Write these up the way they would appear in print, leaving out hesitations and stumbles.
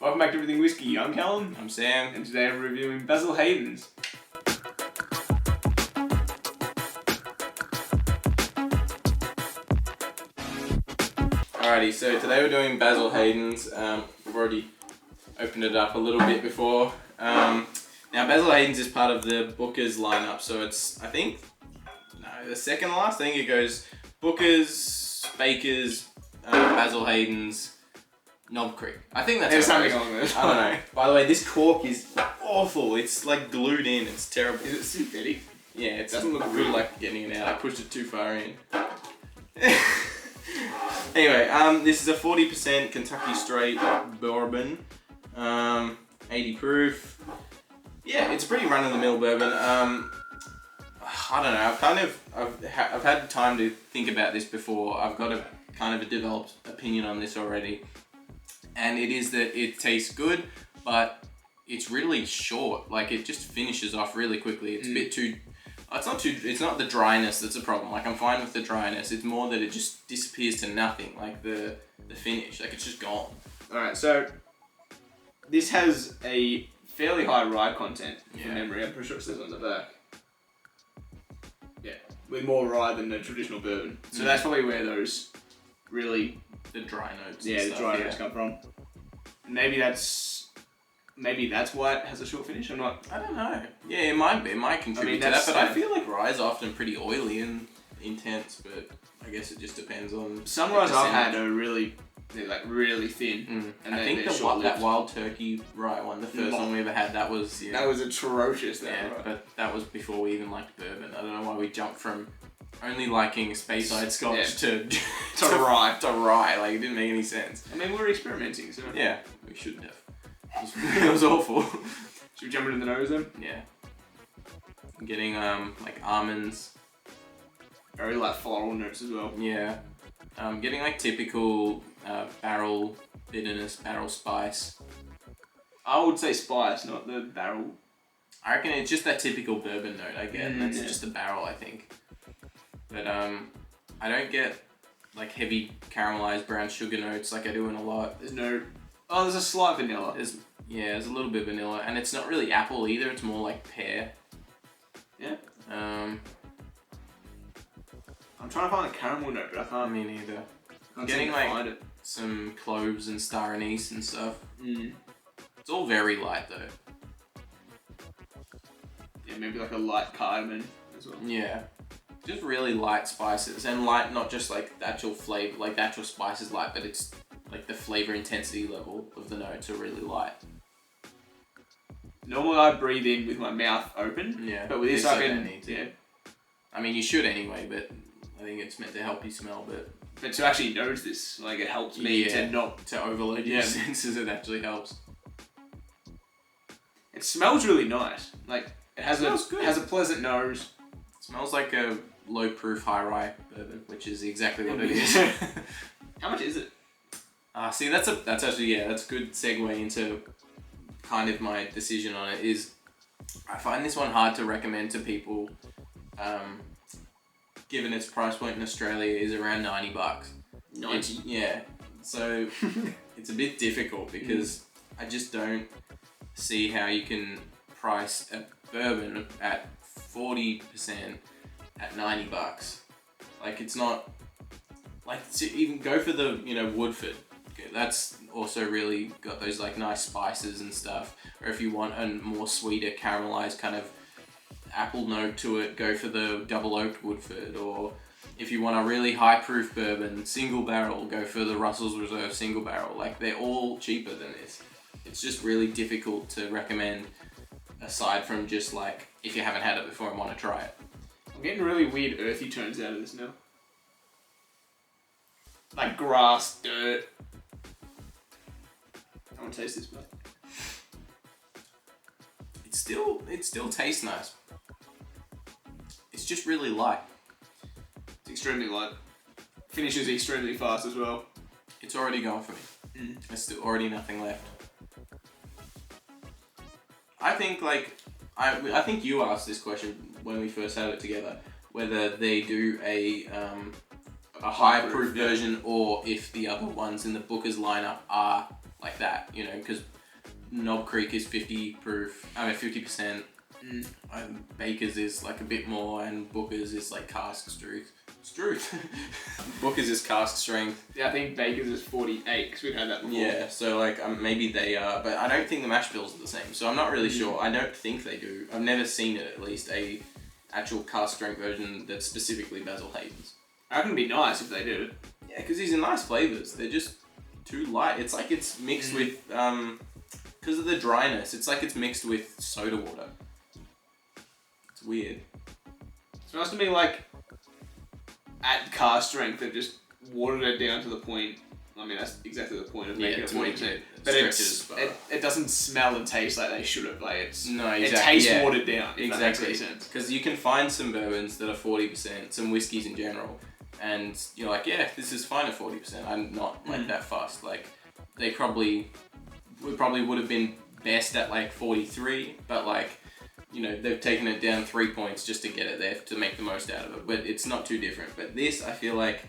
Welcome back to Everything Whiskey. I'm Callum. I'm Sam. And today I'm reviewing Basil Hayden's. Alrighty, so today we're doing Basil Hayden's. We've already opened it up a little bit before. Now Basil Hayden's is part of the Booker's lineup, so it's, I think, the second last. I think it goes Booker's, Baker's, Basil Hayden's, Knob Creek. I think that's something along those. I don't know. By the way, this cork is awful. It's like glued in. It's terrible. Is it synthetic? Yeah, it doesn't look good like getting it out. I pushed it too far in. Anyway, this is a 40% Kentucky Straight Bourbon, 80 proof. Yeah, it's a pretty run-of-the-mill bourbon. I don't know. I've had time to think about this before. I've got a kind of a developed opinion on this already, and it is that it tastes good, but it's really short. Like, it just finishes off really quickly. It's a bit too. It's not the dryness that's a problem. Like, I'm fine with the dryness. It's more that it just disappears to nothing. Like the finish, like it's just gone. Alright, so this has a fairly high rye content from memory. I'm pretty sure it says on the back. Yeah, with more rye than the traditional bourbon. So that's probably where those really the dry notes. Yeah, the dry notes come from. Maybe that's why it has a short finish. I don't know. Yeah, it might be. It might contribute to that, but I feel like rye is often pretty oily and intense, but I guess it just depends on... Some ryes I've had are really thin. And I think that Wild Turkey rye one, the first one we ever had, that was... Yeah, that was atrocious. But that was before we even liked bourbon. I don't know why we jumped from only liking Speyside Scotch to rye. To rye. Like, it didn't make any sense. I mean, we were experimenting, so... Yeah, we shouldn't have. It was awful. Should we jump into the nose then? Yeah. I'm getting like almonds. Very like floral notes as well. Yeah. I'm getting like typical barrel bitterness, barrel spice. I would say spice, not the barrel. I reckon it's just that typical bourbon note I get. And that's just the barrel, I think. But I don't get like heavy caramelized brown sugar notes like I do in a lot. There's a slight vanilla. There's a little bit of vanilla, and it's not really apple either. It's more like pear. Yeah. I'm trying to find a caramel note, but I can't. Me neither. I'm getting like some cloves and star anise and stuff. It's all very light though. Yeah, maybe like a light cardamom as well. Yeah. Just really light spices, and light, not just like the actual flavor, like the actual spice is light, but it's like the flavor intensity level of the notes are really light. Normally I breathe in with my mouth open. Yeah. But with this I can... need to. Yeah. I mean, you should anyway, but I think it's meant to help you smell, but to actually notice this, like, it helps me to not... To overload your senses, it actually helps. It smells really nice. Like, it has a pleasant nose. It smells like a low proof high rye bourbon, which is exactly what it is. How much is it? See, that's actually a good segue into kind of my decision on it. Is I find this one hard to recommend to people, given its price point in Australia is around $90. 90? Yeah, so it's a bit difficult because I just don't see how you can price a bourbon at 40% at $90. Like, it's not like to even go for the Woodford. That's also really got those like nice spices and stuff. Or if you want a more sweeter caramelized kind of apple note to it, go for the double oaked Woodford. Or if you want a really high proof bourbon, single barrel, go for the Russell's Reserve single barrel. Like, they're all cheaper than this. It's just really difficult to recommend, aside from just like if you haven't had it before and want to try it. I'm getting really weird earthy tones out of this now. Like grass, dirt. I want to taste this, but it still tastes nice. It's just really light. It's extremely light. Finishes extremely fast as well. It's already gone for me. There's still already nothing left. I think I think you asked this question when we first had it together, whether they do a high proof version or if the other ones in the Booker's lineup are like that, you know, because Knob Creek is 50%. Baker's is like a bit more, and Booker's is like cask strength. Booker's is cask strength. Yeah, I think Baker's is 48 because we've had that before. Yeah, so like maybe they are, but I don't think the mash bills are the same. So I'm not really sure. I don't think they do. I've never seen it, at least a actual cask strength version that's specifically Basil Hayden's. I reckon it'd be nice if they did. Yeah, because these are nice flavors. They're just too light. It's like it's mixed with because of the dryness. It's like it's mixed with soda water. It's weird. It smells to me like at cask strength they've just watered it down to the point. I mean, that's exactly the point of making it 40%. But it doesn't smell and taste like they should have. Like it tastes watered down. If that makes any sense. Because you can find some bourbons that are 40%, some whiskies in general, and you're like, yeah, this is fine at 40%. I'm not like that fussed. Like we probably would have been best at like 43, but like, you know, they've taken it down 3 points just to get it there to make the most out of it. But it's not too different. But this, I feel like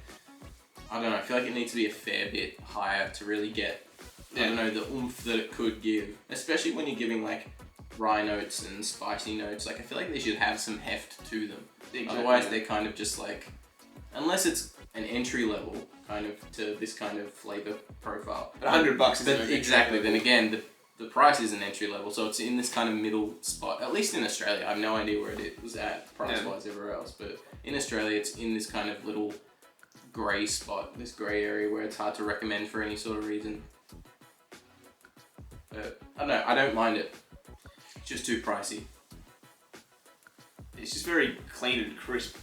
it needs to be a fair bit higher to really get, I don't know, the oomph that it could give. Especially when you're giving like rye notes and spicy notes. Like I feel like they should have some heft to them. Exactly. Otherwise they're kind of just like, unless it's an entry level kind of to this kind of flavor profile. But $100 is exactly. Then again, the price is an entry level, so it's in this kind of middle spot. At least in Australia, I have no idea where it was at price-wise everywhere else. But in Australia, it's in this kind of little grey spot, this grey area where it's hard to recommend for any sort of reason. But I don't know. I don't mind it. It's just too pricey. It's just very clean and crisp.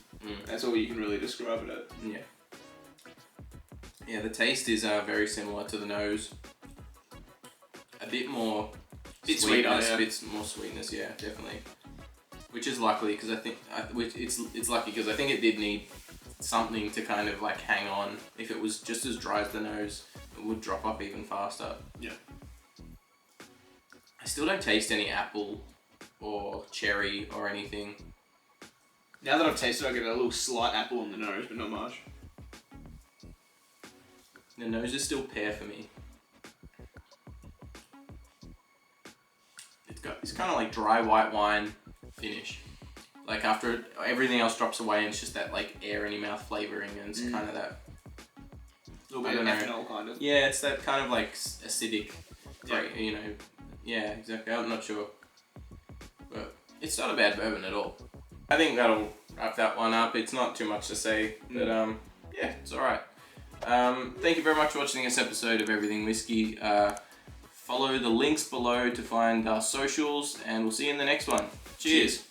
That's all you can really describe it as. Yeah. Yeah, the taste is very similar to the nose. A bit more sweetness, a bit more sweetness, yeah, definitely. Which is likely because I think it's lucky because I think it did need something to kind of like hang on. If it was just as dry as the nose, it would drop up even faster. Yeah. I still don't taste any apple or cherry or anything. Now that I've tasted it, I get a little slight apple on the nose, but not much. The nose is still pear for me. It's kind of like dry white wine finish. Like after everything else drops away and it's just that like air in your mouth flavouring and it's kind of that... A little bit of ethanol kind of. Yeah, it's that kind of like acidic, you know. Yeah, exactly. I'm not sure. But it's not a bad bourbon at all. I think that'll wrap that one up. It's not too much to say, but yeah, it's alright. Thank you very much for watching this episode of Everything Whiskey. Follow the links below to find our socials, and we'll see you in the next one. Cheers.